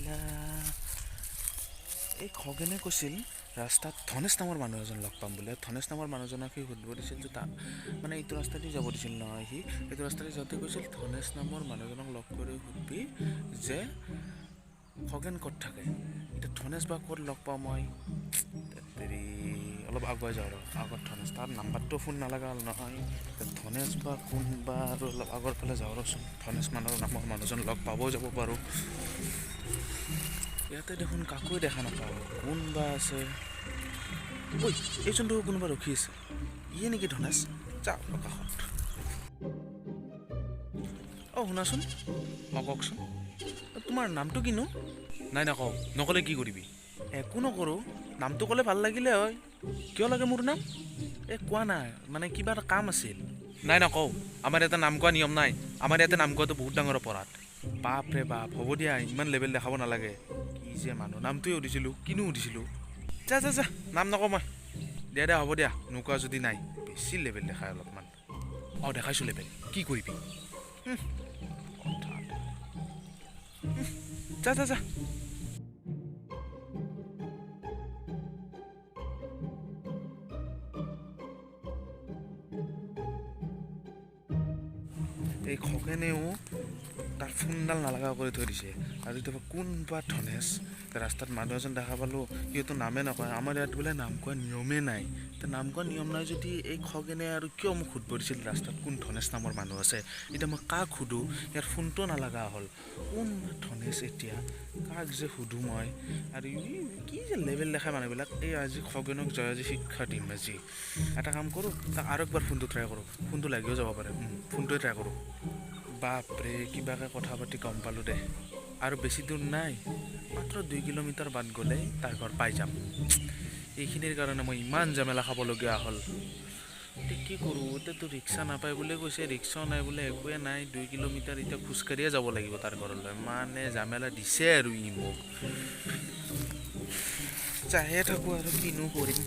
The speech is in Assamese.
লা এই খগেনে কৈছিল ৰাস্তাত ধনেশ নামৰ মানুহ এজন লগ পাম বোলে। ধনেশ নামৰ মানুহজনক সি সুধিব দিছিল যে তাক মানে এইটো ৰাস্তাদি যাব দিছিল নহয়। সি এইটো ৰাস্তাদি যাওঁতে কৈছিল ধনেশ নামৰ মানুহজনক লগ কৰি সুধিবি যে খগেন ক'ত থাকে। এতিয়া ধনেশ বা ক'ত লগ পাওঁ মই হেৰি অলপ আগুৱাই যাওঁ আৰু আগত ধনেশ তাৰ নাম্বাৰটো ফোন নালাগা হ'ল নহয়। ধনেশ বা কোনবা আৰু অলপ আগৰ ফালে যাওঁ ৰচোন। ধনেশ নামৰ মানুহজন লগ পাবও যাব পাৰোঁ। ইয়াতে দেখোন কাকোৱে দেখা নাপাওঁ। কোনবা আছে ঐ এইজনটো কোনোবা ৰখি আছে। ইয়ে নেকি ধনেশ? যাওঁ কাষত। শুনাচোন। কওকচোন তোমাৰ নামটো কিনো? নাই নকওঁ। নক'লে কি কৰিবি? একো নকৰোঁ। নামটো ক'লে ভাল লাগিলে হয়। কিয় লাগে মোৰ নাম? কোৱা নাই মানে কিবা এটা কাম আছিল। নাই নকওঁ। আমাৰ ইয়াতে নাম কোৱা নিয়ম নাই। আমাৰ ইয়াতে নাম কোৱাটো বহুত ডাঙৰ অপৰাধ। বাপ ৰে বাপ, হ'ব দিয়া ইমান লেবেল দেখাব নালাগে। কি যে মানুহ, নামটোৱে সুধিছিলোঁ কিনো সুধিছিলোঁ। যা যা যা নাম নকওঁ মই। দিয়া হ'ব দিয়া, নোকোৱা যদি নাই। বেছি লেবেল দেখায় অলপমান। দেখাইছোঁ লেবেল, কি কৰিবি? যা যা যা। এই খগেনেও তাৰ ফোনডাল নালাগা কৰি থৈ দিছে। আৰু এতিয়া কোনবা ধনেশ ৰাস্তাত মানুহ এজন দেখা পালোঁ, সিহঁতো নামেই নকয়। আমাৰ ইয়াত বোলে নাম কোৱা নিয়মেই নাই। এতিয়া নাম কোৱা নিয়ম নাই যদি এই খগেনে আৰু কিয় মোক সুধিব দিছিল ৰাস্তাত কোন ধনেশ নামৰ মানুহ আছে। এতিয়া মই কাক সুধোঁ? ইয়াৰ ফোনটো নালাগা হ'ল। কোন ধনেশ এতিয়া কাক যে সুধোঁ মই? আৰু কি যে লেবেল দেখায় মানুহবিলাক। এই আজি খগেনক জয় আজি শিক্ষা দিম আজি। এটা কাম কৰোঁ, তাক আৰু একবাৰ ফোনটো ট্ৰাই কৰোঁ। ফোনটো লাগিও যাব পাৰে। ফোনটোৱে ট্ৰাই কৰোঁ। বাপৰে কিবাকৈ কথা পাতি গম পালোঁ দে। আৰু বেছি দূৰ নাই, মাত্ৰ 2 কিলোমিটাৰ বাট গ'লেই তাৰ ঘৰ পাই যাম। এইখিনিৰ কাৰণে মই ইমান ঝামেলা খাবলগীয়া হ'ল। এতিয়া কি কৰোঁ? এতিয়াতো ৰিক্সা নাপায় বুলিয়ে কৈছে। ৰিক্সাও নাই বোলে, একোৱে নাই। 2 কিলোমিটাৰ এতিয়া খোজকাঢ়িয়ে যাব লাগিব তাৰ ঘৰলৈ। মানে ঝামেলা দিছে আৰু ই মোক। যায়ে থাকোঁ আৰু কিনো কৰিম।